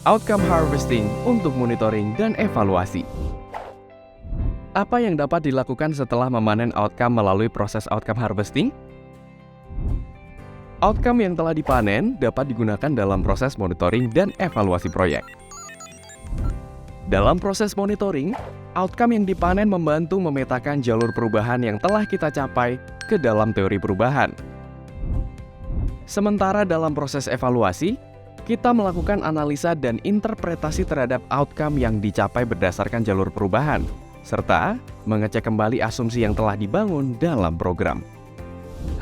Outcome harvesting untuk monitoring dan evaluasi. Apa yang dapat dilakukan setelah memanen outcome melalui proses outcome harvesting? Outcome yang telah dipanen dapat digunakan dalam proses monitoring dan evaluasi proyek. Dalam proses monitoring, outcome yang dipanen membantu memetakan jalur perubahan yang telah kita capai ke dalam teori perubahan. Sementara dalam proses evaluasi, kita melakukan analisa dan interpretasi terhadap outcome yang dicapai berdasarkan jalur perubahan, serta mengecek kembali asumsi yang telah dibangun dalam program.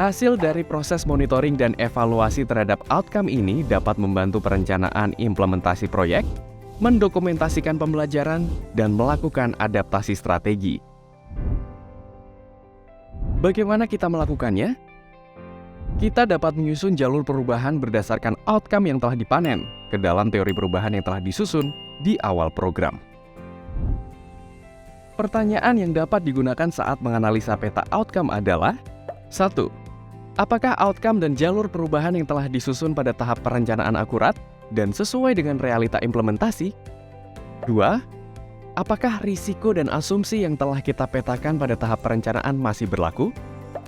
Hasil dari proses monitoring dan evaluasi terhadap outcome ini dapat membantu perencanaan implementasi proyek, mendokumentasikan pembelajaran, dan melakukan adaptasi strategi. Bagaimana kita melakukannya? Kita dapat menyusun jalur perubahan berdasarkan outcome yang telah dipanen ke dalam teori perubahan yang telah disusun di awal program. Pertanyaan yang dapat digunakan saat menganalisa peta outcome adalah: 1. Apakah outcome dan jalur perubahan yang telah disusun pada tahap perencanaan akurat dan sesuai dengan realita implementasi? 2. Apakah risiko dan asumsi yang telah kita petakan pada tahap perencanaan masih berlaku?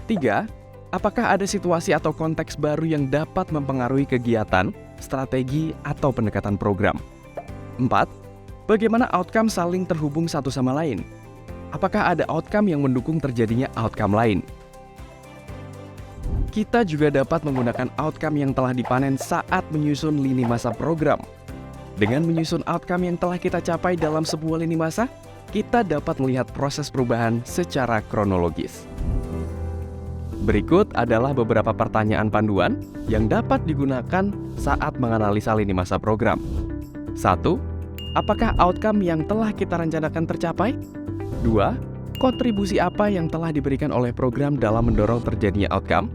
3. Apakah ada situasi atau konteks baru yang dapat mempengaruhi kegiatan, strategi, atau pendekatan program? 4. Bagaimana outcome saling terhubung satu sama lain? Apakah ada outcome yang mendukung terjadinya outcome lain? Kita juga dapat menggunakan outcome yang telah dipanen saat menyusun lini masa program. Dengan menyusun outcome yang telah kita capai dalam sebuah lini masa, kita dapat melihat proses perubahan secara kronologis. Berikut adalah beberapa pertanyaan panduan yang dapat digunakan saat menganalisa lini masa program. 1. Apakah outcome yang telah kita rencanakan tercapai? 2. Kontribusi apa yang telah diberikan oleh program dalam mendorong terjadinya outcome?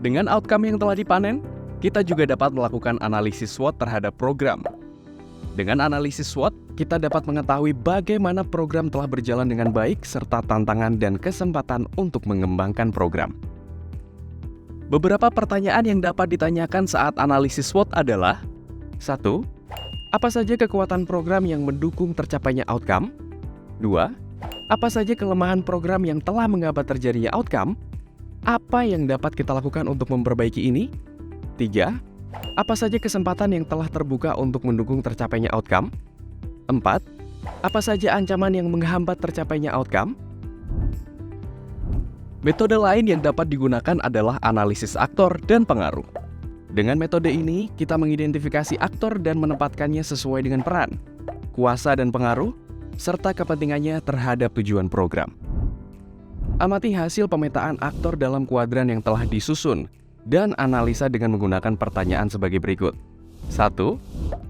Dengan outcome yang telah dipanen, kita juga dapat melakukan analisis SWOT terhadap program. Dengan analisis SWOT, kita dapat mengetahui bagaimana program telah berjalan dengan baik serta tantangan dan kesempatan untuk mengembangkan program. Beberapa pertanyaan yang dapat ditanyakan saat analisis SWOT adalah: 1. Apa saja kekuatan program yang mendukung tercapainya outcome? 2. Apa saja kelemahan program yang telah menghambat terjadinya outcome? Apa yang dapat kita lakukan untuk memperbaiki ini? 3. Apa saja kesempatan yang telah terbuka untuk mendukung tercapainya outcome? 4. Apa saja ancaman yang menghambat tercapainya outcome? Metode lain yang dapat digunakan adalah analisis aktor dan pengaruh. Dengan metode ini, kita mengidentifikasi aktor dan menempatkannya sesuai dengan peran, kuasa dan pengaruh, serta kepentingannya terhadap tujuan program. Amati hasil pemetaan aktor dalam kuadran yang telah disusun dan analisa dengan menggunakan pertanyaan sebagai berikut. 1.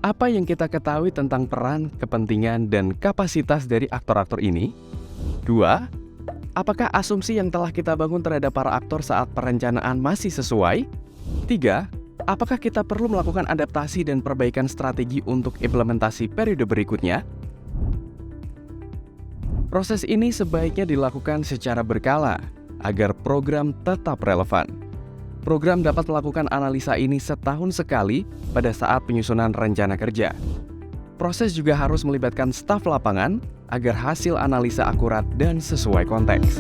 Apa yang kita ketahui tentang peran, kepentingan, dan kapasitas dari aktor-aktor ini? 2. Apakah asumsi yang telah kita bangun terhadap para aktor saat perencanaan masih sesuai? 3. Apakah kita perlu melakukan adaptasi dan perbaikan strategi untuk implementasi periode berikutnya? Proses ini sebaiknya dilakukan secara berkala agar program tetap relevan. Program dapat melakukan analisa ini setahun sekali pada saat penyusunan rencana kerja. Proses juga harus melibatkan staf lapangan agar hasil analisa akurat dan sesuai konteks.